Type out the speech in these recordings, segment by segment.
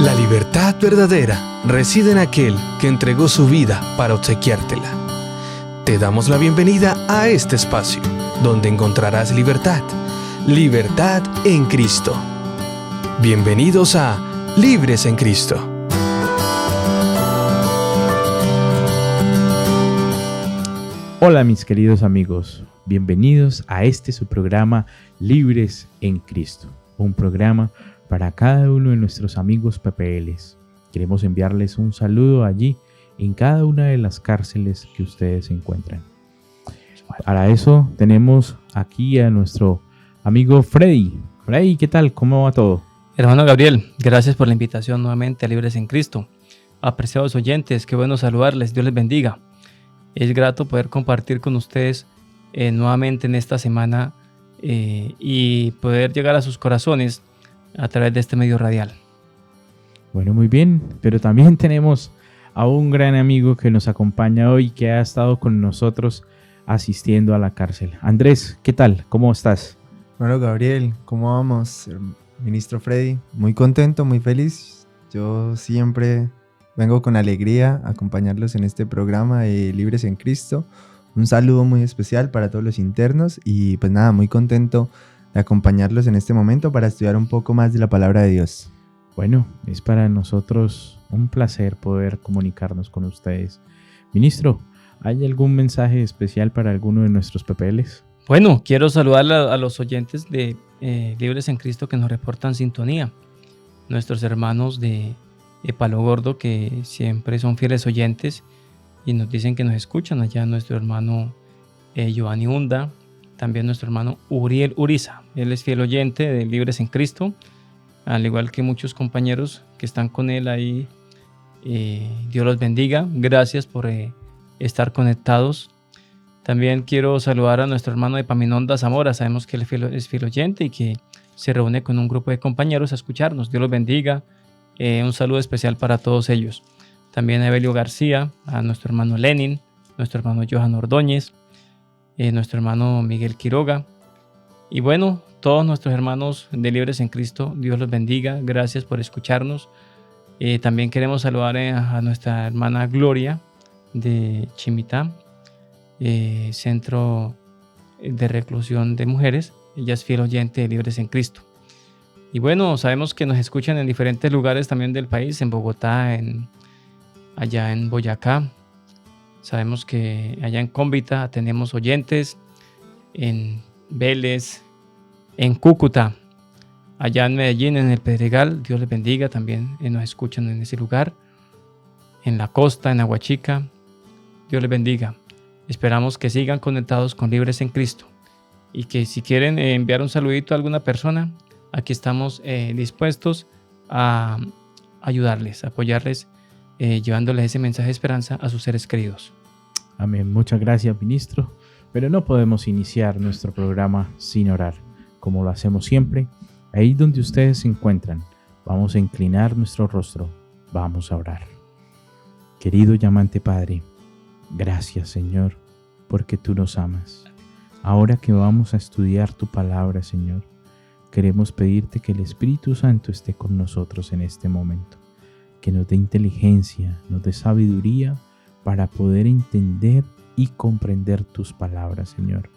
La libertad verdadera reside en aquel que entregó su vida para obsequiártela. Te damos la bienvenida a este espacio, donde encontrarás libertad. Libertad en Cristo. Bienvenidos a Libres en Cristo. Hola mis queridos amigos, bienvenidos a su programa Libres en Cristo, un programa para cada uno de nuestros amigos PPLs. Queremos enviarles un saludo allí en cada una de las cárceles que ustedes se encuentran. Para eso tenemos aquí a nuestro amigo Freddy. Freddy, ¿qué tal? ¿Cómo va todo? Hermano Gabriel, gracias por la invitación nuevamente a Libres en Cristo. Apreciados oyentes, qué bueno saludarles, Dios les bendiga. Es grato poder compartir con ustedes nuevamente en esta semana y poder llegar a sus corazones a través de este medio radial. Bueno, muy bien, pero también tenemos a un gran amigo que nos acompaña hoy, que ha estado con nosotros asistiendo a la cárcel. Andrés, ¿qué tal? ¿Cómo estás? Bueno, Gabriel, ¿cómo vamos? Ministro Freddy, muy contento, muy feliz. Yo siempre vengo con alegría a acompañarlos en este programa de Libres en Cristo. Un saludo muy especial para todos los internos y pues nada, muy contento de acompañarlos en este momento para estudiar un poco más de la palabra de Dios. Bueno, es para nosotros un placer poder comunicarnos con ustedes. Ministro, ¿hay algún mensaje especial para alguno de nuestros PPLs? Bueno, quiero saludar a los oyentes de Libres en Cristo que nos reportan sintonía. Nuestros hermanos de Palo Gordo, que siempre son fieles oyentes y nos dicen que nos escuchan. Allá nuestro hermano Giovanni Hunda, también nuestro hermano Uriel Uriza. Él es fiel oyente de Libres en Cristo, al igual que muchos compañeros que están con él ahí. Dios los bendiga. Gracias por estar conectados. También quiero saludar a nuestro hermano de Paminonda, Zamora. Sabemos que él es fiel oyente y que se reúne con un grupo de compañeros a escucharnos. Dios los bendiga. Un saludo especial para todos ellos. También a Evelio García, a nuestro hermano Lenin, nuestro hermano Johan Ordóñez, nuestro hermano Miguel Quiroga. Y bueno, todos nuestros hermanos de Libres en Cristo, Dios los bendiga. Gracias por escucharnos. También queremos saludar a nuestra hermana Gloria de Chimitá, Centro de Reclusión de Mujeres. Ella es fiel oyente de Libres en Cristo. Y bueno, sabemos que nos escuchan en diferentes lugares también del país, en Bogotá, allá en Boyacá. Sabemos que allá en Cómbita tenemos oyentes, en Vélez, en Cúcuta, allá en Medellín, en el Pedregal. Dios les bendiga, también nos escuchan en ese lugar. En la costa, en Aguachica, Dios les bendiga. Esperamos que sigan conectados con Libres en Cristo y que si quieren enviar un saludito a alguna persona, aquí estamos dispuestos a ayudarles, a apoyarles, llevándoles ese mensaje de esperanza a sus seres queridos. Amén. Muchas gracias, ministro. Pero no podemos iniciar nuestro programa sin orar. Como lo hacemos siempre, ahí donde ustedes se encuentran, vamos a inclinar nuestro rostro, vamos a orar. Querido y amante Padre, gracias, Señor, porque tú nos amas. Ahora que vamos a estudiar tu palabra, Señor, queremos pedirte que el Espíritu Santo esté con nosotros en este momento, que nos dé inteligencia, nos dé sabiduría para poder entender y comprender tus palabras, Señor,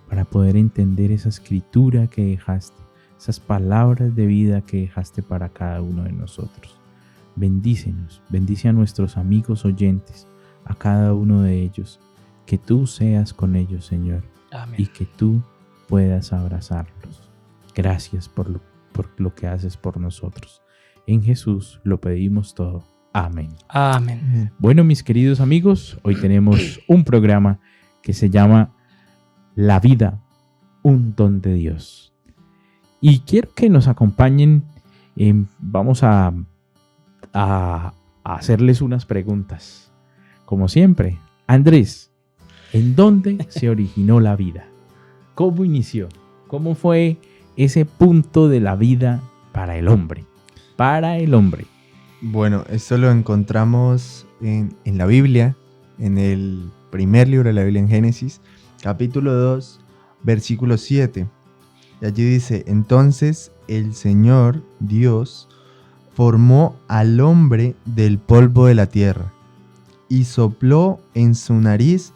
para poder entender esa escritura que dejaste, esas palabras de vida que dejaste para cada uno de nosotros. Bendícenos, bendice a nuestros amigos oyentes, a cada uno de ellos, que tú seas con ellos, Señor. Amén. Y que tú puedas abrazarlos. Gracias por lo que haces por nosotros. En Jesús lo pedimos todo. Amén. Amén. Bueno, mis queridos amigos, hoy tenemos un programa que se llama La vida, un don de Dios. Y quiero que nos acompañen. Vamos a hacerles unas preguntas. Como siempre, Andrés, ¿en dónde se originó la vida? ¿Cómo inició? ¿Cómo fue ese punto de la vida para el hombre? Para el hombre. Bueno, esto lo encontramos en la Biblia, en el primer libro de la Biblia, en Génesis, capítulo 2, versículo 7. Y allí dice: entonces el Señor Dios formó al hombre del polvo de la tierra y sopló en su nariz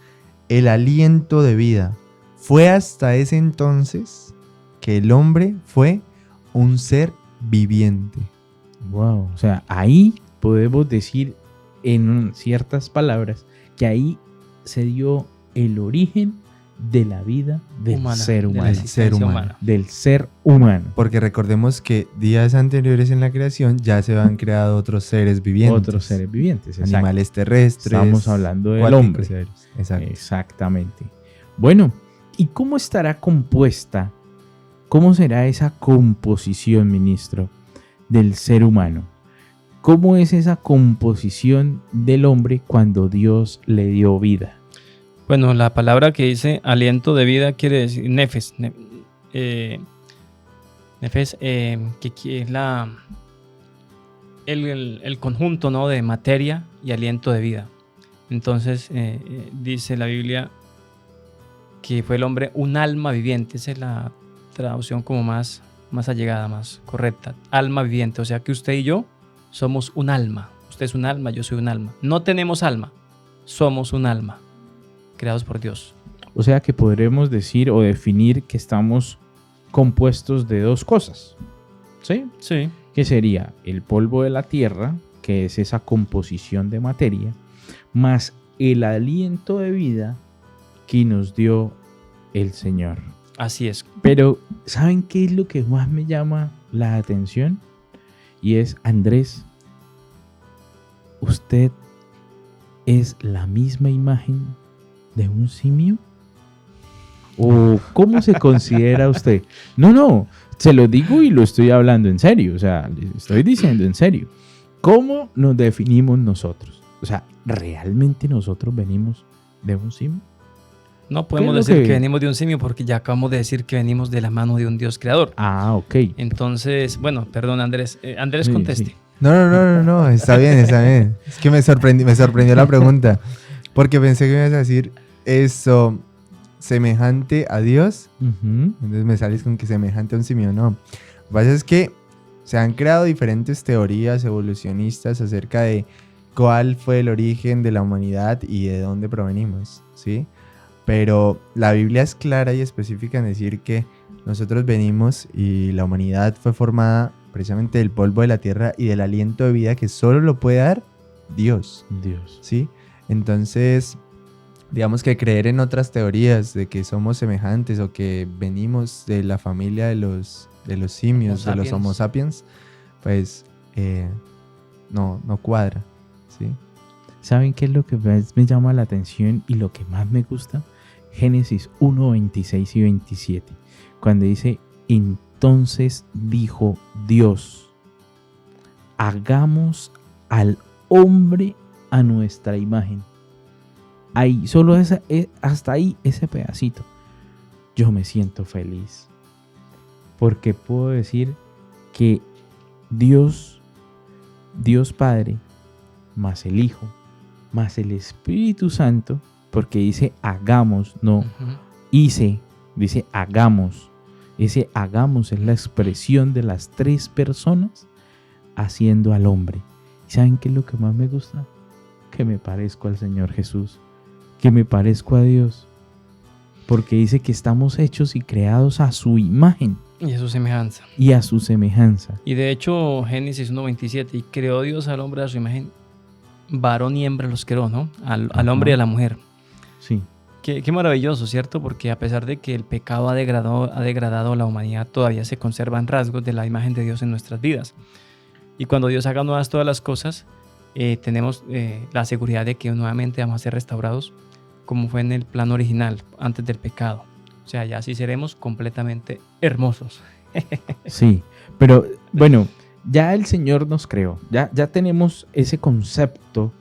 el aliento de vida. Fue hasta ese entonces que el hombre fue un ser viviente. Wow, o sea, ahí podemos decir en ciertas palabras que ahí se dio el origen de la vida del Humana, ser de la humano. existencia humana. Del ser humano. Porque recordemos que días anteriores en la creación ya se habían creado otros seres vivientes. Otros seres vivientes, exacto. Animales terrestres. Estamos hablando del acuáticos, hombre. seres. Exacto. Exactamente. Bueno, ¿y cómo estará compuesta? ¿Cómo será esa composición, ministro, del ser humano? ¿Cómo es esa composición del hombre cuando Dios le dio vida? Bueno, la palabra que dice aliento de vida quiere decir nefes. Nefes, que es el conjunto, ¿no?, de materia y aliento de vida. Entonces, dice la Biblia que fue el hombre un alma viviente. Esa es la traducción como más allegada, más correcta. Alma viviente, o sea que usted y yo somos un alma. Usted es un alma, yo soy un alma. No tenemos alma, somos un alma, creados por Dios. O sea que podremos decir o definir que estamos compuestos de dos cosas. ¿Sí? Sí. Que sería el polvo de la tierra, que es esa composición de materia, más el aliento de vida que nos dio el Señor. Así es. Pero, ¿saben qué es lo que más me llama la atención? Y es, Andrés, ¿usted es la misma imagen de un simio? ¿O cómo se considera usted? No, se lo digo y lo estoy hablando en serio, o sea, le estoy diciendo en serio. ¿Cómo nos definimos nosotros? O sea, ¿realmente nosotros venimos de un simio? No podemos decir que venimos de un simio porque ya acabamos de decir que venimos de la mano de un Dios creador. Ah, ok. Entonces, bueno, perdón, Andrés. Andrés, conteste. Sí. No, está bien. Es que me sorprendió la pregunta. Porque pensé que me ibas a decir eso semejante a Dios. Uh-huh. Entonces me sales con que semejante a un simio. No. Lo que pasa es que se han creado diferentes teorías evolucionistas acerca de cuál fue el origen de la humanidad y de dónde provenimos, ¿sí? Pero la Biblia es clara y específica en decir que nosotros venimos y la humanidad fue formada precisamente del polvo de la tierra y del aliento de vida que solo lo puede dar Dios, ¿sí? Entonces, digamos que creer en otras teorías de que somos semejantes o que venimos de la familia de los simios, de los Homo sapiens, pues no cuadra, ¿sí? ¿Saben qué es lo que más me llama la atención y lo que más me gusta? Génesis 1, 26 y 27. Cuando dice, entonces dijo Dios, hagamos al hombre a nuestra imagen. Ahí, solo hasta ahí ese pedacito. Yo me siento feliz. Porque puedo decir que Dios Padre, más el Hijo, más el Espíritu Santo, porque dice hagamos, no hice, dice hagamos. Ese hagamos es la expresión de las tres personas haciendo al hombre. ¿Y saben qué es lo que más me gusta? Que me parezco al Señor Jesús, que me parezco a Dios, porque dice que estamos hechos y creados a su imagen. Y a su semejanza. Y a su semejanza. Y de hecho, Génesis 1:27, y creó Dios al hombre a su imagen, varón y hembra los creó, ¿no? Al hombre y a la mujer. Sí. Qué maravilloso, ¿cierto? Porque a pesar de que el pecado ha degradado la humanidad, todavía se conservan rasgos de la imagen de Dios en nuestras vidas. Y cuando Dios haga nuevas todas las cosas, tenemos la seguridad de que nuevamente vamos a ser restaurados como fue en el plan original, antes del pecado. O sea, ya sí seremos completamente hermosos. Sí, pero bueno, ya el Señor nos creó, ya tenemos ese concepto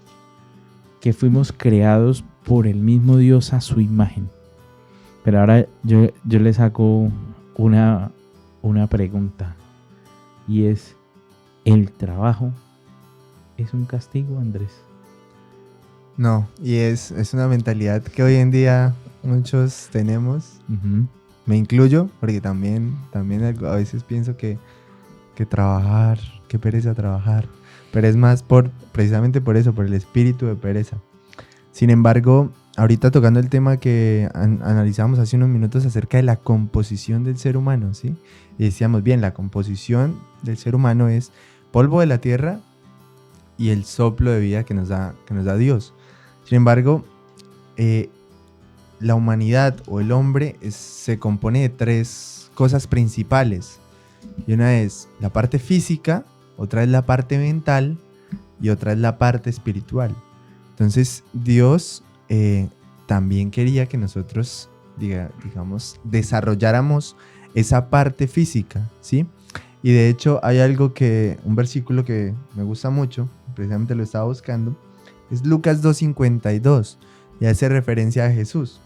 que fuimos creados por el mismo Dios a su imagen. Pero ahora yo les hago una pregunta, y es, ¿el trabajo es un castigo, Andrés? No, y es una mentalidad que hoy en día muchos tenemos. Uh-huh. Me incluyo, porque también a veces pienso que que trabajar, qué pereza trabajar. Pero es más precisamente por eso, por el espíritu de pereza. Sin embargo, ahorita tocando el tema que analizamos hace unos minutos acerca de la composición del ser humano, ¿sí? Y decíamos, bien, la composición del ser humano es polvo de la tierra y el soplo de vida que nos da Dios. Sin embargo, la humanidad o el hombre se compone de 3 cosas principales. Y una es la parte física, otra es la parte mental y otra es la parte espiritual. Entonces Dios también quería que nosotros, digamos, desarrolláramos esa parte física, ¿sí? Y de hecho hay un versículo que me gusta mucho, precisamente lo estaba buscando, es Lucas 2:52, y hace referencia a Jesús.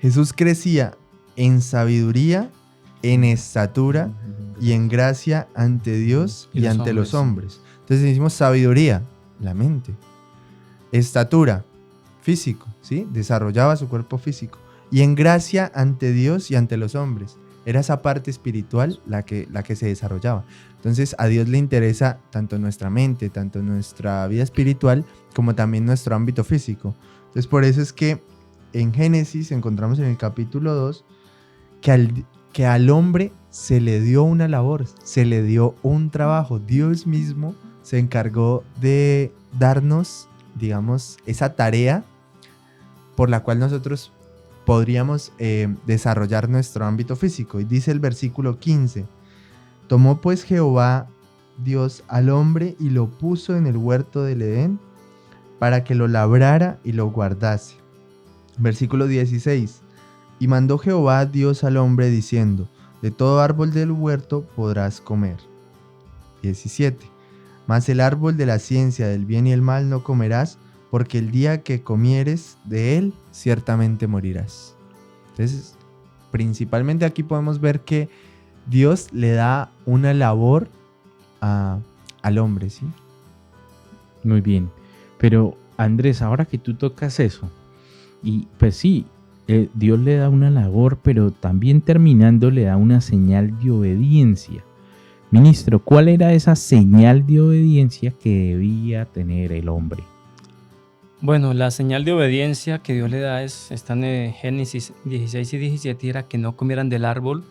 Jesús crecía en sabiduría, en estatura y en gracia ante Dios y ante los hombres. Entonces decimos sabiduría, la mente. Estatura, físico, ¿sí? Desarrollaba su cuerpo físico. Y en gracia ante Dios y ante los hombres. Era esa parte espiritual la que se desarrollaba. Entonces a Dios le interesa tanto nuestra mente, tanto nuestra vida espiritual, como también nuestro ámbito físico. Entonces por eso es que en Génesis encontramos en el capítulo 2 que al hombre se le dio una labor, se le dio un trabajo. Dios mismo se encargó de darnos, digamos, esa tarea por la cual nosotros podríamos desarrollar nuestro ámbito físico. Y dice el versículo 15, tomó pues Jehová Dios al hombre y lo puso en el huerto del Edén para que lo labrara y lo guardase. Versículo 16, y mandó Jehová Dios al hombre diciendo, de todo árbol del huerto podrás comer. 17, mas el árbol de la ciencia del bien y el mal no comerás, porque el día que comieres de él, ciertamente morirás. Entonces, principalmente aquí podemos ver que Dios le da una labor al hombre, ¿sí? Muy bien. Pero, Andrés, ahora que tú tocas eso, y pues sí, Dios le da una labor, pero también terminando le da una señal de obediencia. Ministro, ¿cuál era esa señal de obediencia que debía tener el hombre? Bueno, la señal de obediencia que Dios le da está en Génesis 16 y 17, era que no comieran del árbol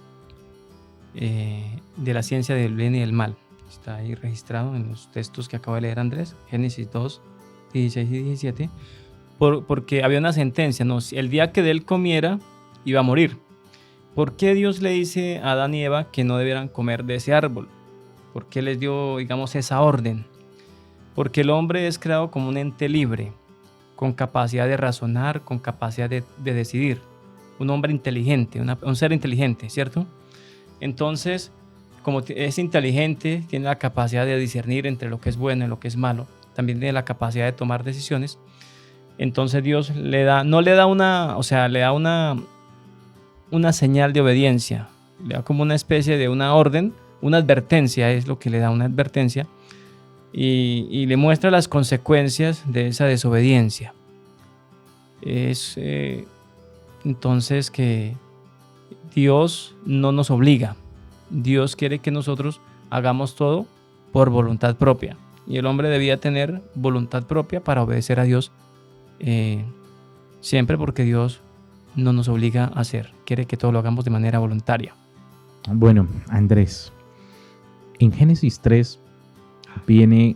de la ciencia del bien y del mal. Está ahí registrado en los textos que acaba de leer Andrés, Génesis 2, 16 y 17, porque había una sentencia, ¿no? El día que de él comiera, iba a morir. ¿Por qué Dios le dice a Adán y Eva que no debieran comer de ese árbol? ¿Por qué les dio, digamos, esa orden? Porque el hombre es creado como un ente libre, con capacidad de razonar, con capacidad de decidir. Un hombre inteligente, un ser inteligente, ¿cierto? Entonces, como es inteligente, tiene la capacidad de discernir entre lo que es bueno y lo que es malo. También tiene la capacidad de tomar decisiones. Entonces Dios le da una señal de obediencia. Le da como una especie de una orden, una advertencia, es lo que le da, una advertencia. Y le muestra las consecuencias de esa desobediencia. Es entonces que Dios no nos obliga. Dios quiere que nosotros hagamos todo por voluntad propia. Y el hombre debía tener voluntad propia para obedecer a Dios siempre, porque Dios no nos obliga a hacer. Quiere que todo lo hagamos de manera voluntaria. Bueno, Andrés, en Génesis 3 viene,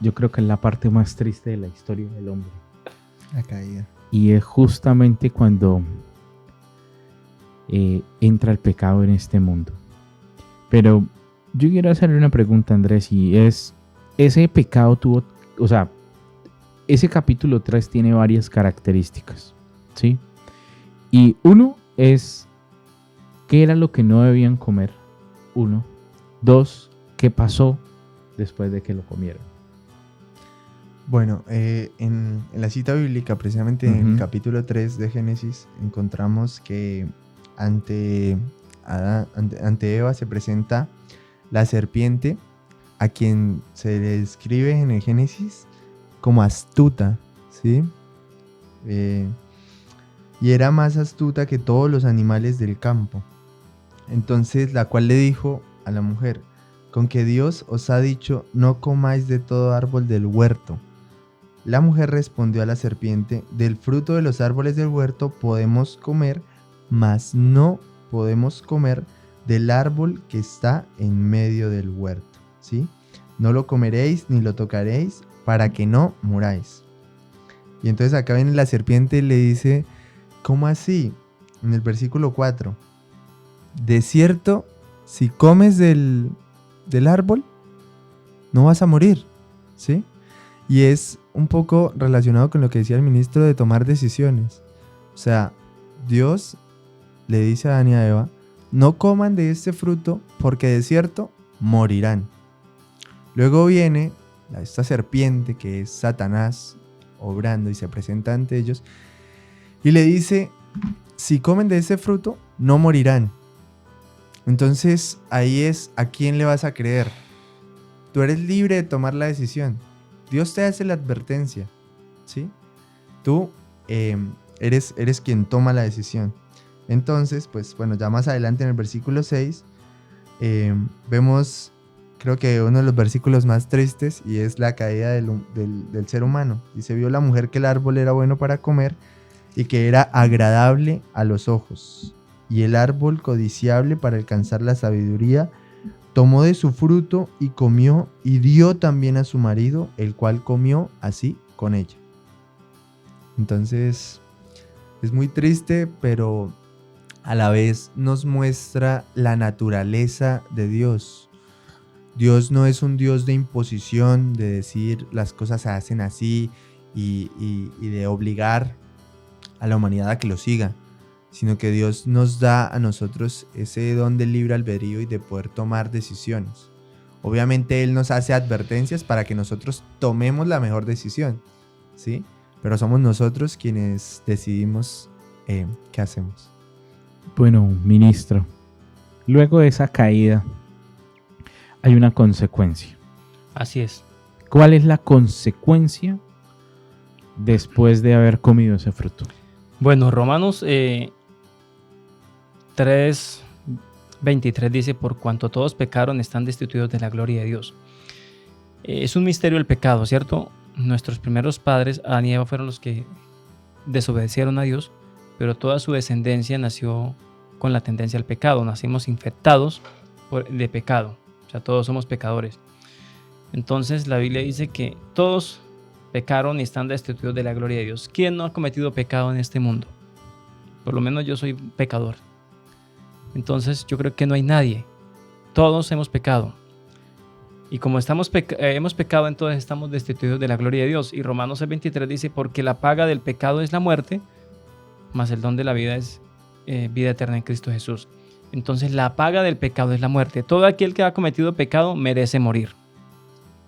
yo creo que es la parte más triste de la historia del hombre. La caída. Y es justamente cuando entra el pecado en este mundo. Pero yo quiero hacerle una pregunta, Andrés, y es, ese pecado tuvo, o sea, ese capítulo 3 tiene varias características, ¿sí? Y uno es, ¿qué era lo que no debían comer? 1. 2, ¿qué pasó después de que lo comieron? Bueno, en la cita bíblica, precisamente en el capítulo 3 de Génesis, encontramos que ante Eva se presenta la serpiente, a quien se le describe en el Génesis como astuta, ¿sí? Y era más astuta que todos los animales del campo. Entonces, la cual le dijo a la mujer: con que Dios os ha dicho, no comáis de todo árbol del huerto. La mujer respondió a la serpiente: del fruto de los árboles del huerto podemos comer, mas no podemos comer del árbol que está en medio del huerto, ¿sí? No lo comeréis ni lo tocaréis, para que no muráis. Y entonces acá viene la serpiente y le dice: ¿cómo así? En el versículo 4: de cierto, si comes del árbol, no vas a morir, ¿sí? Y es un poco relacionado con lo que decía el ministro de tomar decisiones. O sea, Dios le dice a Adán y a Eva: no coman de este fruto, porque de cierto morirán. Luego viene esta serpiente, que es Satanás, obrando, y se presenta ante ellos y le dice: si comen de ese fruto, no morirán. Entonces ahí es: ¿a quién le vas a creer? Tú eres libre de tomar la decisión. Dios te hace la advertencia, ¿sí? Tú eres quien toma la decisión. Entonces, pues bueno, ya más adelante en el versículo 6 vemos, creo que uno de los versículos más tristes, y es la caída del ser humano. Dice: vio la mujer que el árbol era bueno para comer y que era agradable a los ojos, y el árbol codiciable para alcanzar la sabiduría. Tomó de su fruto y comió, y dio también a su marido, el cual comió así con ella. Entonces es muy triste, pero a la vez nos muestra la naturaleza de Dios. Dios no es un Dios de imposición, de decir las cosas se hacen así y de obligar a la humanidad a que lo siga, sino que Dios nos da a nosotros ese don del libre albedrío y de poder tomar decisiones. Obviamente Él nos hace advertencias para que nosotros tomemos la mejor decisión, ¿sí? Pero somos nosotros quienes decidimos qué hacemos. Bueno, ministro, luego de esa caída hay una consecuencia. Así es. ¿Cuál es la consecuencia después de haber comido ese fruto? Bueno, Romanos 3:23 dice: por cuanto todos pecaron, están destituidos de la gloria de Dios. Es un misterio el pecado, ¿cierto? Nuestros primeros padres, Adán y Eva, fueron los que desobedecieron a Dios, pero toda su descendencia nació con la tendencia al pecado. Nacimos infectados de pecado, o sea, todos somos pecadores. Entonces la Biblia dice que todos pecaron y están destituidos de la gloria de Dios. ¿Quién no ha cometido pecado en este mundo? Por lo menos yo soy pecador. Entonces yo creo que no hay nadie. Todos hemos pecado. Y como hemos pecado, entonces estamos destituidos de la gloria de Dios. Y Romanos 6:23 dice: porque la paga del pecado es la muerte, mas el don de la vida es vida eterna en Cristo Jesús. Entonces la paga del pecado es la muerte. Todo aquel que ha cometido pecado merece morir.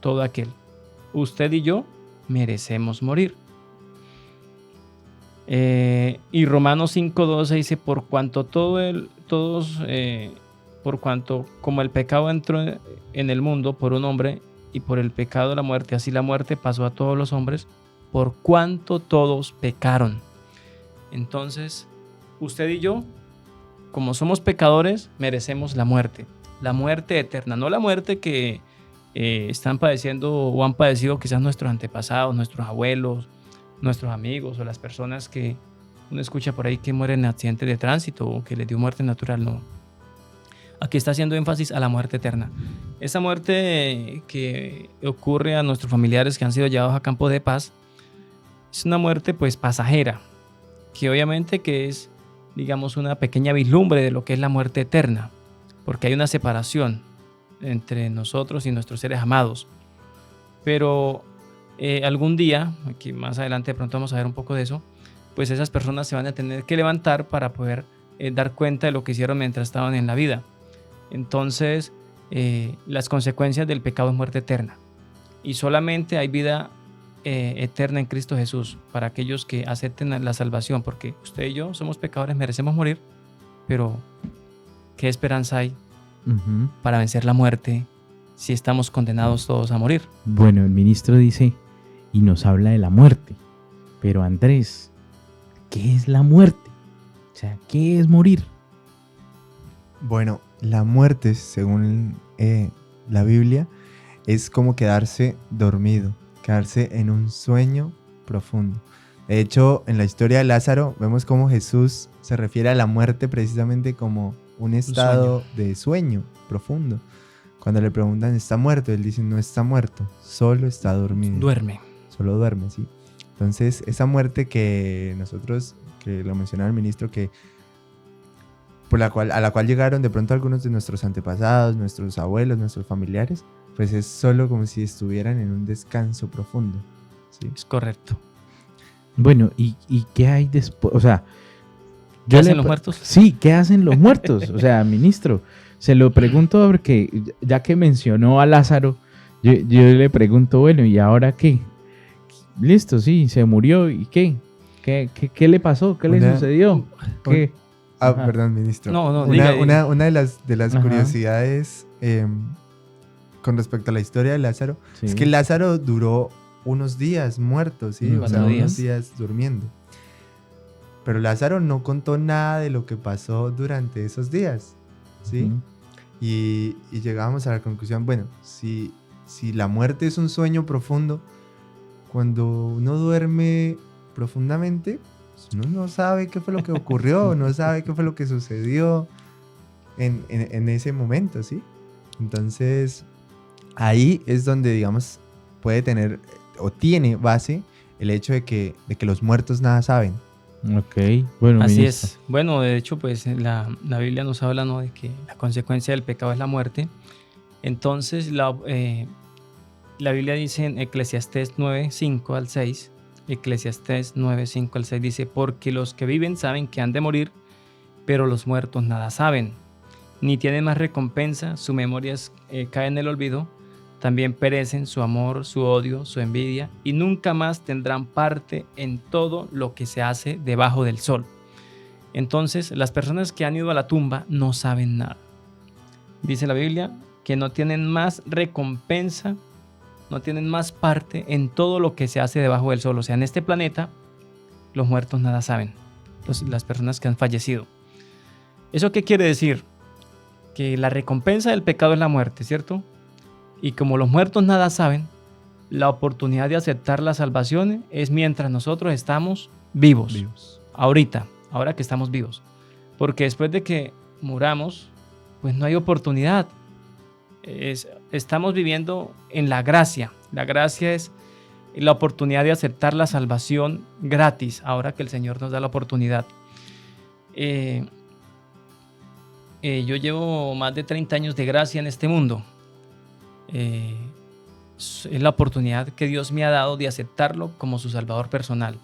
Todo aquel. Usted y yo merecemos morir. Y Romanos 5:12 dice: por cuanto por cuanto como el pecado entró en el mundo por un hombre, y por el pecado la muerte, así la muerte pasó a todos los hombres, por cuanto todos pecaron. Entonces, usted y yo, como somos pecadores, merecemos la muerte eterna, no la muerte que están padeciendo o han padecido quizás nuestros antepasados, nuestros abuelos, nuestros amigos o las personas que uno escucha por ahí que mueren en accidentes de tránsito o que les dio muerte natural. No. Aquí está haciendo énfasis a la muerte eterna. Esa muerte que ocurre a nuestros familiares que han sido llevados a campo de paz es una muerte pues pasajera, que obviamente que es, digamos, una pequeña vislumbre de lo que es la muerte eterna, porque hay una separación entre nosotros y nuestros seres amados. Pero algún día, aquí más adelante de pronto vamos a ver un poco de eso, pues esas personas se van a tener que levantar para poder dar cuenta de lo que hicieron mientras estaban en la vida. Entonces, las consecuencias del pecado es muerte eterna. Y solamente hay vida eterna en Cristo Jesús para aquellos que acepten la salvación, porque usted y yo somos pecadores, merecemos morir, pero ¿qué esperanza hay para vencer la muerte si estamos condenados todos a morir? Bueno, el ministro dice y nos habla de la muerte, pero Andrés, ¿qué es la muerte? O sea, ¿qué es morir? Bueno, la muerte, según la Biblia, es como quedarse dormido, quedarse en un sueño profundo. De hecho, en la historia de Lázaro, vemos cómo Jesús se refiere a la muerte precisamente como un estado de sueño profundo. Cuando le preguntan, ¿está muerto? Él dice, no está muerto, solo está dormido. Duerme. Solo duerme, sí. Entonces, esa muerte que nosotros, que lo mencionaba el ministro, que a la cual llegaron de pronto algunos de nuestros antepasados, nuestros abuelos, nuestros familiares, pues es solo como si estuvieran en un descanso profundo, ¿sí? Es correcto. Bueno, ¿y qué hay después? O sea, ¿Qué hacen los muertos? Sí, ¿qué hacen los muertos? O sea, ministro, se lo pregunto porque ya que mencionó a Lázaro, yo le pregunto, bueno, ¿y ahora qué? Listo, sí, se murió, ¿y qué? ¿Qué le pasó? ¿Qué le sucedió? ¿Qué? Ajá. Perdón, ministro. No, una de las Ajá. curiosidades con respecto a la historia de Lázaro, Sí. es que Lázaro duró unos días muerto, ¿sí? O sea, 4 días. unos días durmiendo. Pero Lázaro no contó nada de lo que pasó durante esos días, ¿sí? Ujú. Y llegamos a la conclusión, bueno, si la muerte es un sueño profundo, cuando uno duerme profundamente, pues uno no sabe qué fue lo que ocurrió, no sabe qué fue lo que sucedió en ese momento, ¿sí? Entonces, ahí es donde, digamos, puede tener o tiene base el hecho de que los muertos nada saben. Ok, bueno, Así ministro. es. Bueno, de hecho, pues la Biblia nos habla, ¿no?, de que la consecuencia del pecado es la muerte. Entonces, la Biblia dice en Eclesiastés 9:5 al 6, Eclesiastés 9:5 al 6 dice, porque los que viven saben que han de morir, pero los muertos nada saben, ni tienen más recompensa, su memoria cae en el olvido, también perecen su amor, su odio, su envidia, y nunca más tendrán parte en todo lo que se hace debajo del sol. Entonces, las personas que han ido a la tumba no saben nada. Dice la Biblia que no tienen más recompensa, no tienen más parte en todo lo que se hace debajo del sol. O sea, en este planeta, los muertos nada saben, las personas que han fallecido. ¿Eso qué quiere decir? Que la recompensa del pecado es la muerte, ¿cierto? Y como los muertos nada saben, la oportunidad de aceptar la salvación es mientras nosotros estamos vivos. Ahora que estamos vivos. Porque después de que muramos, pues no hay oportunidad. Estamos viviendo en la gracia. La gracia es la oportunidad de aceptar la salvación gratis, ahora que el Señor nos da la oportunidad. Yo llevo más de 30 años de gracia en este mundo. Es la oportunidad que Dios me ha dado de aceptarlo como su salvador personal.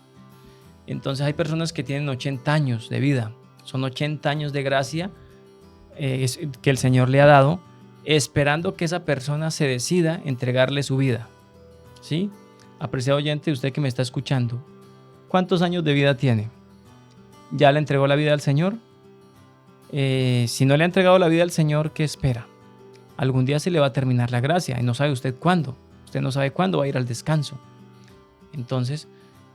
Entonces hay personas que tienen 80 años de vida. Son 80 años de gracia que el Señor le ha dado, esperando que esa persona se decida entregarle su vida. ¿Sí? Apreciado oyente, usted que me está escuchando, ¿cuántos años de vida tiene? ¿Ya le entregó la vida al Señor? Si no le ha entregado la vida al Señor, ¿qué espera? Algún día se le va a terminar la gracia y no sabe usted cuándo. Usted no sabe cuándo va a ir al descanso. Entonces,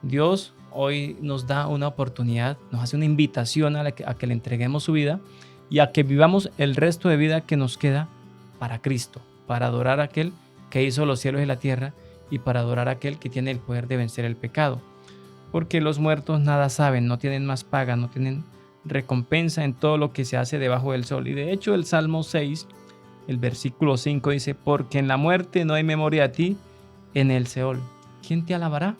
Dios hoy nos da una oportunidad, nos hace una invitación a que le entreguemos su vida y a que vivamos el resto de vida que nos queda para Cristo, para adorar a aquel que hizo los cielos y la tierra y para adorar a aquel que tiene el poder de vencer el pecado. Porque los muertos nada saben, no tienen más paga, no tienen recompensa en todo lo que se hace debajo del sol. Y de hecho el Salmo 6, el versículo 5 dice, porque en la muerte no hay memoria a ti, en el Seol, ¿quién te alabará?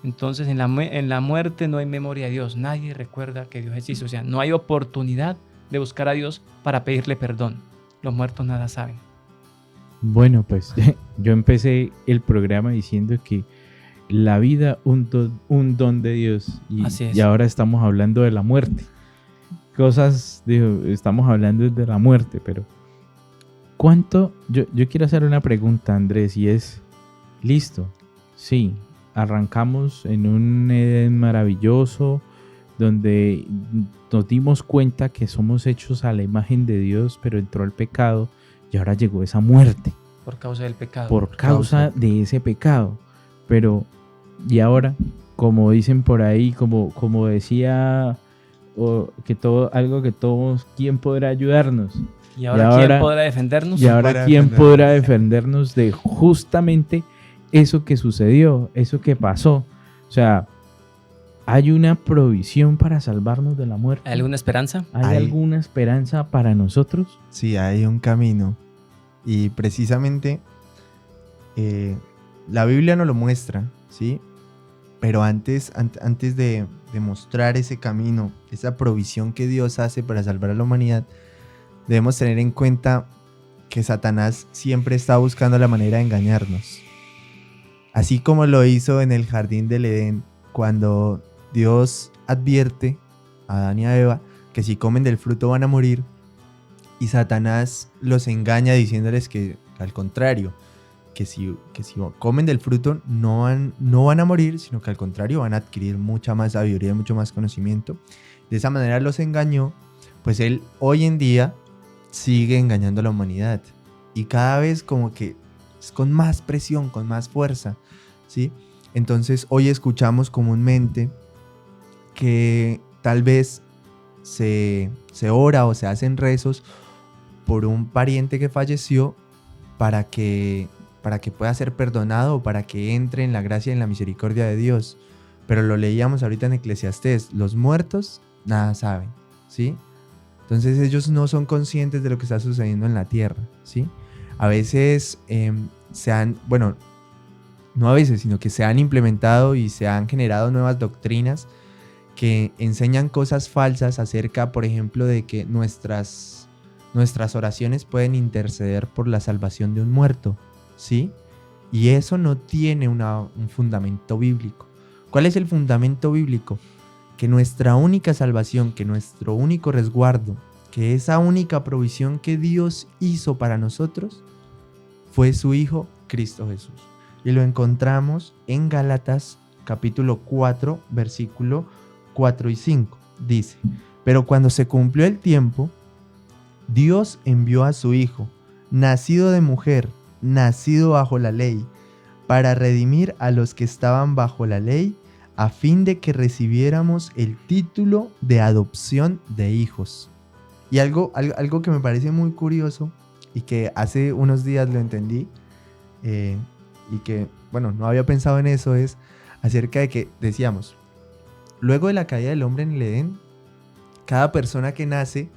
Entonces en la muerte no hay memoria a Dios, nadie recuerda que Dios existe, o sea, no hay oportunidad de buscar a Dios para pedirle perdón. Los muertos nada saben. Bueno, pues yo empecé el programa diciendo que la vida un don de Dios Así es. y ahora estamos hablando de la muerte. Estamos hablando de la muerte, pero ¿cuánto? Yo quiero hacer una pregunta, Andrés, y es, listo, sí, arrancamos en un Edén maravilloso, donde nos dimos cuenta que somos hechos a la imagen de Dios, pero entró el pecado y ahora llegó esa muerte. Por causa del pecado. Por causa de ese pecado. Pero, y ahora, como dicen por ahí, como decía algo que todos, ¿quién podrá ayudarnos? ¿Y ahora quién podrá defendernos? Y ahora ¿quién podrá defendernos de justamente eso que sucedió, eso que pasó? O sea, ¿hay una provisión para salvarnos de la muerte? ¿Hay alguna esperanza? ¿Hay alguna esperanza para nosotros? Sí, hay un camino. Y precisamente la Biblia nos lo muestra, ¿sí? Pero antes de mostrar ese camino, esa provisión que Dios hace para salvar a la humanidad, debemos tener en cuenta que Satanás siempre está buscando la manera de engañarnos. Así como lo hizo en el jardín del Edén, cuando Dios advierte a Adán y a Eva que si comen del fruto van a morir, y Satanás los engaña diciéndoles que al contrario, que si comen del fruto no van a morir, sino que al contrario van a adquirir mucha más sabiduría y mucho más conocimiento. De esa manera los engañó, pues él hoy en día sigue engañando a la humanidad, y cada vez como que es con más presión, con más fuerza, ¿sí? Entonces hoy escuchamos comúnmente que tal vez se ora o se hacen rezos por un pariente que falleció para que pueda ser perdonado o para que entre en la gracia y en la misericordia de Dios. Pero lo leíamos ahorita en Eclesiastés, los muertos nada saben, ¿sí? Entonces ellos no son conscientes de lo que está sucediendo en la tierra, ¿sí? A veces no a veces, sino que se han implementado y se han generado nuevas doctrinas que enseñan cosas falsas acerca, por ejemplo, de que nuestras oraciones pueden interceder por la salvación de un muerto, ¿sí? Y eso no tiene un fundamento bíblico. ¿Cuál es el fundamento bíblico? Que nuestra única salvación, que nuestro único resguardo, que esa única provisión que Dios hizo para nosotros fue su Hijo, Cristo Jesús. Y lo encontramos en Gálatas capítulo 4, versículo 4 y 5. Dice: pero cuando se cumplió el tiempo, Dios envió a su Hijo, nacido de mujer, nacido bajo la ley, para redimir a los que estaban bajo la ley, a fin de que recibiéramos el título de adopción de hijos. Y algo que me parece muy curioso y que hace unos días lo entendí, y que, bueno, no había pensado en eso, es acerca de que decíamos, luego de la caída del hombre en el Edén, cada persona que nace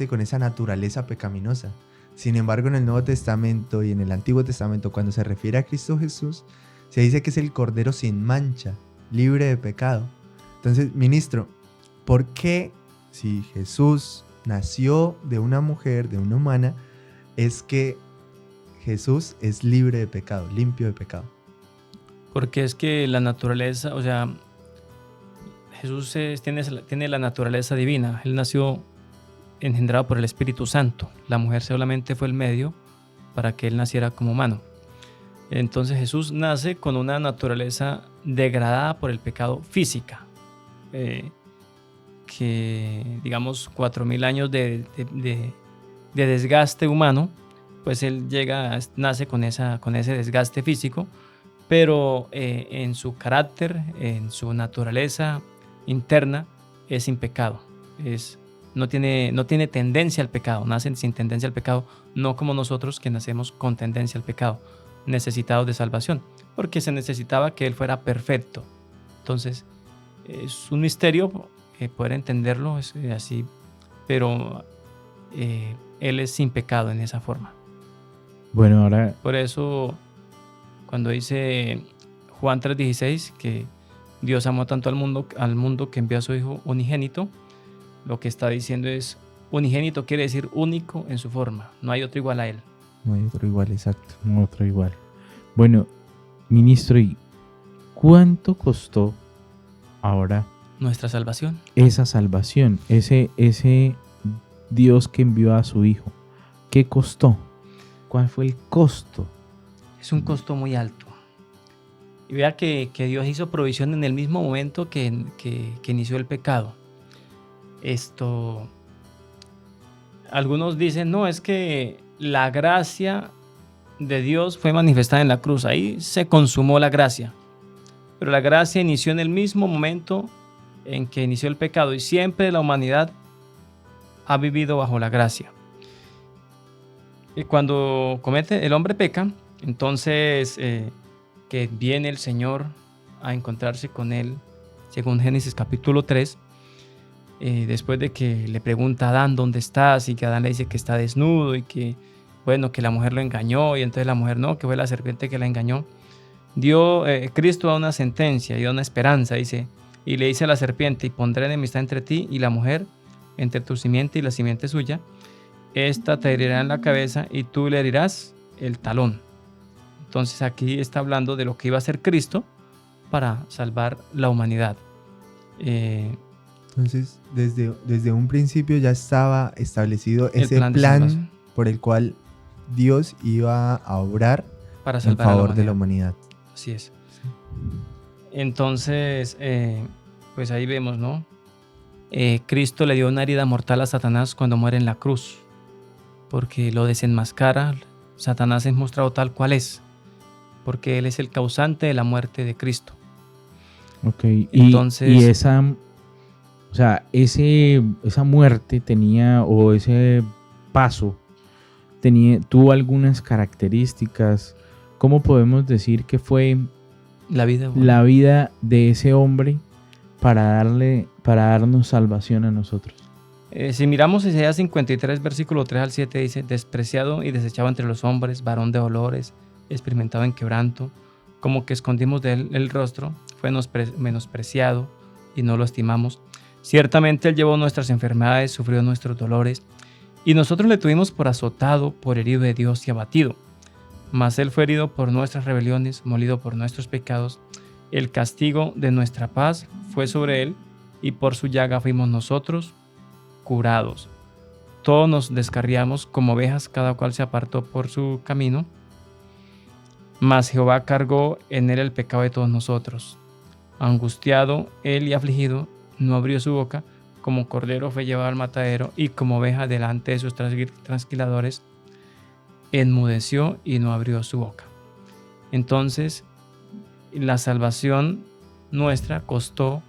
con esa naturaleza pecaminosa. Sin embargo, en el Nuevo Testamento y en el Antiguo Testamento, cuando se refiere a Cristo Jesús, se dice que es el Cordero sin mancha, libre de pecado. Entonces, ministro, ¿por qué si Jesús nació de una mujer, de una humana, es que Jesús es libre de pecado, limpio de pecado? Porque es que la naturaleza, o sea, Jesús tiene la naturaleza divina. Él nació engendrado por el Espíritu Santo. La mujer solamente fue el medio para que él naciera como humano. Entonces Jesús nace con una naturaleza degradada por el pecado física, que digamos 4.000 años de desgaste humano, pues él nace con ese desgaste físico, pero en su carácter, en su naturaleza interna, es sin pecado. No tiene tendencia al pecado, nacen sin tendencia al pecado, no como nosotros que nacemos con tendencia al pecado, necesitados de salvación, porque se necesitaba que Él fuera perfecto. Entonces, es un misterio poder entenderlo así, pero Él es sin pecado en esa forma. Bueno, ahora... Por eso, cuando dice Juan 3:16, que Dios amó tanto al mundo que envió a su Hijo unigénito, lo que está diciendo es, unigénito quiere decir único en su forma, no hay otro igual a Él. No hay otro igual, exacto. No otro igual. Bueno, ministro, ¿y cuánto costó ahora Nuestra salvación? Esa salvación, ese Dios que envió a su Hijo? ¿Qué costó? ¿Cuál fue el costo? Es un costo muy alto. Y vea que Dios hizo provisión en el mismo momento que inició el pecado. Algunos dicen, no, es que la gracia de Dios fue manifestada en la cruz, ahí se consumó la gracia, pero la gracia inició en el mismo momento en que inició el pecado y siempre la humanidad ha vivido bajo la gracia. Y cuando el hombre peca, entonces que viene el Señor a encontrarse con él, según Génesis capítulo 3, después de que le pregunta a Adán dónde estás, y que Adán le dice que está desnudo y que, bueno, que la mujer lo engañó, y entonces la mujer no, que fue la serpiente que la engañó. Cristo da una sentencia y da una esperanza, dice, y le dice a la serpiente: y pondré enemistad entre ti y la mujer, entre tu simiente y la simiente suya. Esta te herirá en la cabeza y tú le herirás el talón. Entonces aquí está hablando de lo que iba a hacer Cristo para salvar la humanidad. Entonces, desde un principio ya estaba establecido ese plan por el cual Dios iba a obrar para en salvar favor de la humanidad. Así es. Entonces, pues ahí vemos, ¿no? Cristo le dio una herida mortal a Satanás cuando muere en la cruz, porque lo desenmascara. Satanás es mostrado tal cual es, porque él es el causante de la muerte de Cristo. Ok, entonces, y esa muerte tenía, o ese paso tuvo algunas características. ¿Cómo podemos decir que fue la vida de ese hombre para darnos salvación a nosotros? Si miramos Isaías 53, versículo 3 al 7, dice: despreciado y desechado entre los hombres, varón de dolores, experimentado en quebranto, como que escondimos de él el rostro, fue menospreciado y no lo estimamos. Ciertamente él llevó nuestras enfermedades, sufrió nuestros dolores, y nosotros le tuvimos por azotado, por herido de Dios y abatido. Mas él fue herido por nuestras rebeliones, molido por nuestros pecados. El castigo de nuestra paz fue sobre él, y por su llaga fuimos nosotros curados. Todos nos descarriamos como ovejas, cada cual se apartó por su camino. Mas Jehová cargó en él el pecado de todos nosotros. Angustiado él y afligido, no abrió su boca. Como cordero fue llevado al matadero, y como oveja delante de sus trasquiladores, enmudeció y no abrió su boca. Entonces, la salvación nuestra costó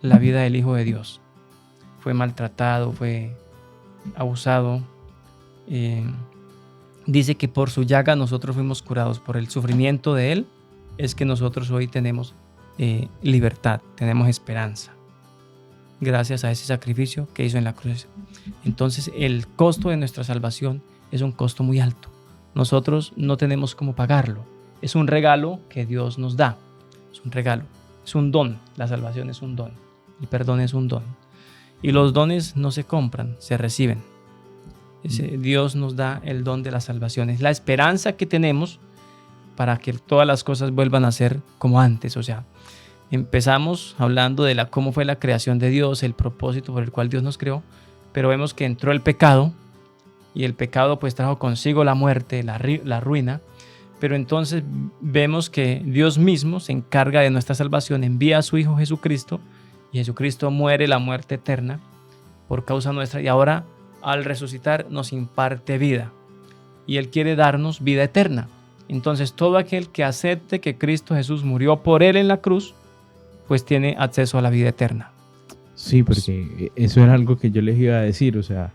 la vida del Hijo de Dios. Fue maltratado, fue abusado. Dice que por su llaga nosotros fuimos curados. Por el sufrimiento de él es que nosotros hoy tenemos libertad, tenemos esperanza, gracias a ese sacrificio que hizo en la cruz. Entonces el costo de nuestra salvación es un costo muy alto. Nosotros no tenemos cómo pagarlo. Es un regalo que Dios nos da. Es un regalo, es un don. La salvación es un don, el perdón es un don. Y los dones no se compran, se reciben. Dios nos da el don de la salvación. Es la esperanza que tenemos para que todas las cosas vuelvan a ser como antes. O sea, empezamos hablando de cómo fue la creación de Dios, el propósito por el cual Dios nos creó, pero vemos que entró el pecado, y el pecado pues trajo consigo la muerte, la ruina. Pero entonces vemos que Dios mismo se encarga de nuestra salvación, envía a su Hijo Jesucristo, y Jesucristo muere la muerte eterna por causa nuestra, y ahora al resucitar nos imparte vida, y Él quiere darnos vida eterna. Entonces todo aquel que acepte que Cristo Jesús murió por él en la cruz, pues tiene acceso a la vida eterna. Sí, porque eso era algo que yo les iba a decir. O sea,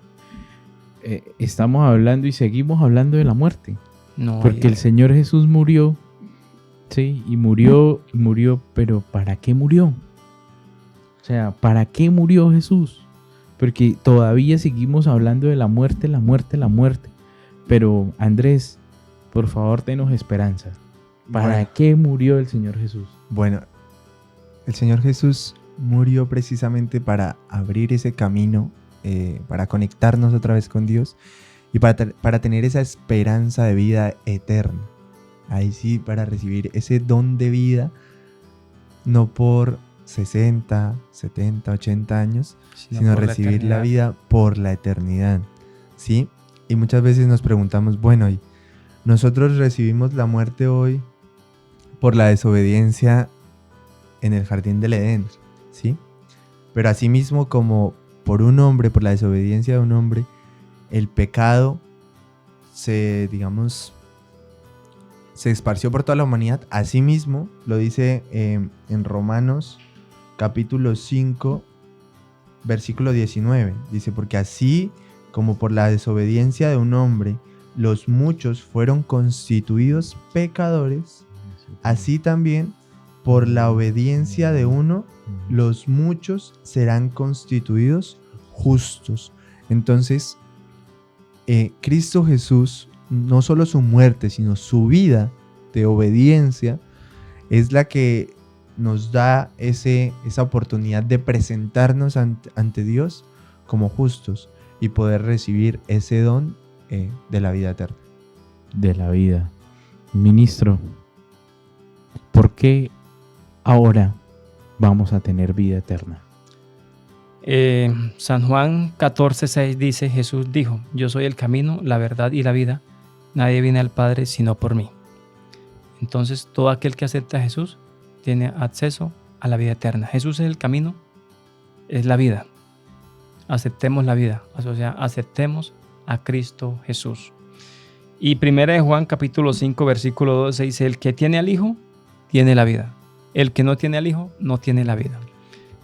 estamos hablando y seguimos hablando de la muerte. No, porque el Señor Jesús murió, sí, y murió, pero ¿para qué murió? O sea, ¿para qué murió Jesús? Porque todavía seguimos hablando de la muerte. Pero Andrés, por favor, denos esperanza. ¿Para qué murió el Señor Jesús? Bueno, el Señor Jesús murió precisamente para abrir ese camino, para conectarnos otra vez con Dios, y para tener esa esperanza de vida eterna. Ahí sí, para recibir ese don de vida, no por 60, 70, 80 años, sino recibir la vida por la eternidad, ¿sí? Y muchas veces nos preguntamos, bueno, ¿y nosotros recibimos la muerte hoy por la desobediencia en el jardín del Edén, ¿sí? Pero asimismo, como por la desobediencia de un hombre, el pecado se esparció por toda la humanidad. Asimismo, lo dice en Romanos capítulo 5, versículo 19. Dice, porque así como por la desobediencia de un hombre los muchos fueron constituidos pecadores, así también por la obediencia de uno los muchos serán constituidos justos. Entonces, Cristo Jesús, no solo su muerte, sino su vida de obediencia, es la que nos da esa oportunidad de presentarnos ante Dios como justos y poder recibir ese don de la vida eterna. De la vida. Ministro, ¿por qué ahora vamos a tener vida eterna? San Juan 14:6 dice, Jesús dijo, yo soy el camino, la verdad y la vida. Nadie viene al Padre sino por mí. Entonces, todo aquel que acepta a Jesús tiene acceso a la vida eterna. Jesús es el camino, es la vida. Aceptemos la vida, o sea, aceptemos a Cristo Jesús. Y 1 Juan capítulo 5 versículo 12 dice, el que tiene al Hijo tiene la vida. El que no tiene al Hijo no tiene la vida.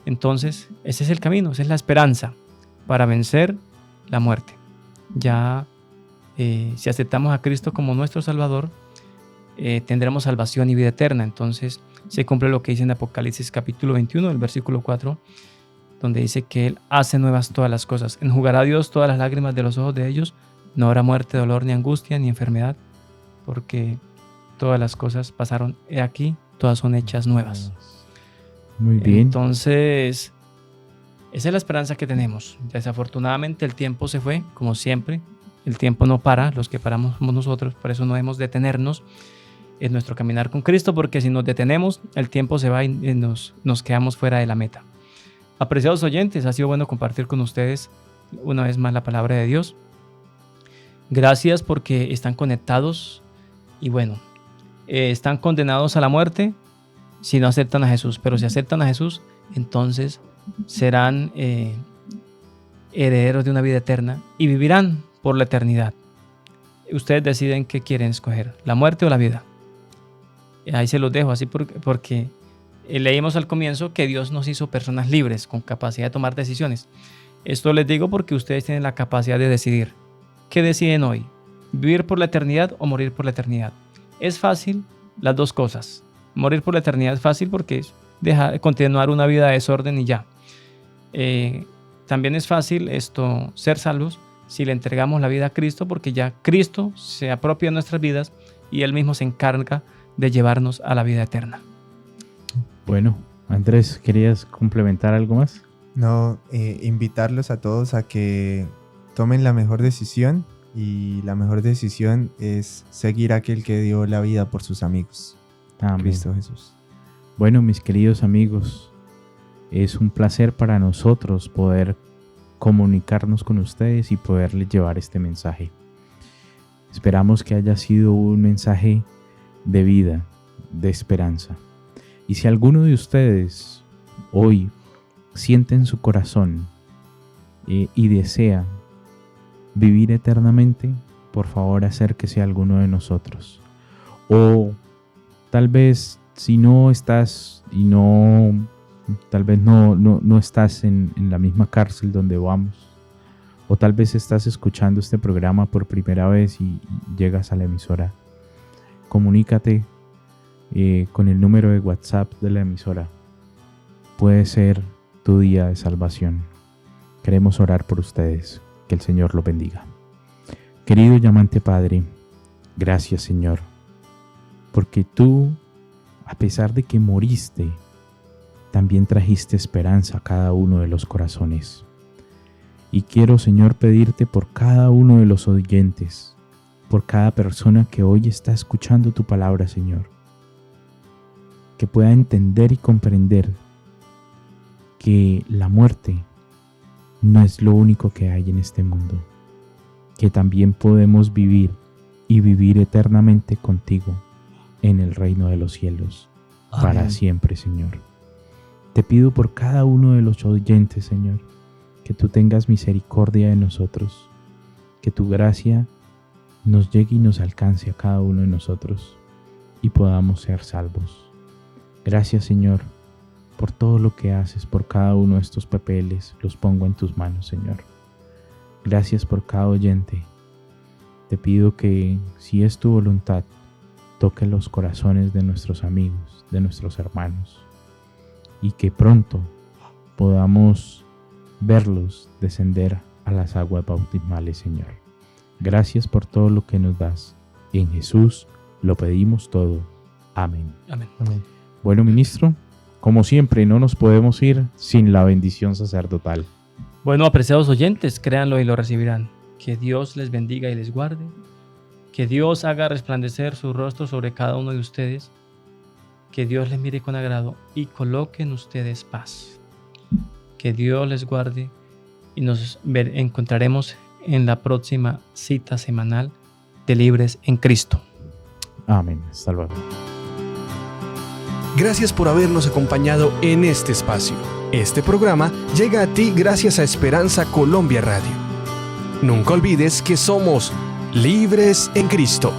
Entonces, ese es el camino, esa es la esperanza para vencer la muerte. Ya si aceptamos a Cristo como nuestro Salvador, tendremos salvación y vida eterna. Entonces se cumple lo que dice en Apocalipsis capítulo 21, el versículo 4, donde dice que Él hace nuevas todas las cosas. Enjugará Dios todas las lágrimas de los ojos de ellos. No habrá muerte, dolor, ni angustia, ni enfermedad, porque todas las cosas pasaron. He aquí, todas son hechas nuevas. Muy bien. Entonces, esa es la esperanza que tenemos. Desafortunadamente el tiempo se fue, como siempre. El tiempo no para, los que paramos somos nosotros, por eso no debemos detenernos en nuestro caminar con Cristo, porque si nos detenemos, el tiempo se va y nos quedamos fuera de la meta. Apreciados oyentes, ha sido bueno compartir con ustedes una vez más la palabra de Dios. Gracias porque están conectados y bueno, están condenados a la muerte si no aceptan a Jesús, pero si aceptan a Jesús, entonces serán herederos de una vida eterna y vivirán por la eternidad. Ustedes deciden qué quieren escoger, la muerte o la vida. Ahí se los dejo así porque leímos al comienzo que Dios nos hizo personas libres con capacidad de tomar decisiones. Esto les digo porque ustedes tienen la capacidad de decidir. ¿Qué deciden hoy? ¿Vivir por la eternidad o morir por la eternidad? Es fácil las dos cosas. Morir por la eternidad es fácil porque es continuar una vida de desorden y ya. También es fácil ser salvos si le entregamos la vida a Cristo, porque ya Cristo se apropia de nuestras vidas y Él mismo se encarga de llevarnos a la vida eterna. Bueno, Andrés, ¿querías complementar algo más? No, invitarlos a todos a que tomen la mejor decisión, y la mejor decisión es seguir a aquel que dio la vida por sus amigos, Amén. Cristo Jesús. Bueno, mis queridos amigos, es un placer para nosotros poder comunicarnos con ustedes y poderles llevar este mensaje. Esperamos que haya sido un mensaje de vida, de esperanza. Y si alguno de ustedes hoy siente en su corazón y desea vivir eternamente, por favor acérquese a alguno de nosotros. O tal vez si no estás tal vez no estás en la misma cárcel donde vamos, o tal vez estás escuchando este programa por primera vez y llegas a la emisora, comunícate con el número de WhatsApp de la emisora. Puede ser tu día de salvación. Queremos orar por ustedes. Que el Señor los bendiga. Querido y amante Padre, gracias Señor, porque tú, a pesar de que moriste, también trajiste esperanza a cada uno de los corazones. Y quiero, Señor, pedirte por cada uno de los oyentes, por cada persona que hoy está escuchando tu palabra, Señor, que pueda entender y comprender que la muerte no es lo único que hay en este mundo, que también podemos vivir y vivir eternamente contigo en el reino de los cielos. Amén. Para siempre, Señor. Te pido por cada uno de los oyentes, Señor, que tú tengas misericordia de nosotros, que tu gracia nos llegue y nos alcance a cada uno de nosotros y podamos ser salvos. Gracias, Señor, por todo lo que haces por cada uno de estos PPLs. Los pongo en tus manos, Señor. Gracias por cada oyente. Te pido que, si es tu voluntad, toque los corazones de nuestros amigos, de nuestros hermanos, y que pronto podamos verlos descender a las aguas bautismales, Señor. Gracias por todo lo que nos das. En Jesús lo pedimos todo. Amén. Amén. Amén. Bueno, ministro, como siempre, no nos podemos ir sin la bendición sacerdotal. Bueno, apreciados oyentes, créanlo y lo recibirán. Que Dios les bendiga y les guarde. Que Dios haga resplandecer su rostro sobre cada uno de ustedes. Que Dios les mire con agrado y coloque en ustedes paz. Que Dios les guarde y nos encontraremos en la próxima cita semanal de Libres en Cristo. Amén. Hasta luego. Gracias por habernos acompañado en este espacio. Este programa llega a ti gracias a Esperanza Colombia Radio. Nunca olvides que somos Libres en Cristo.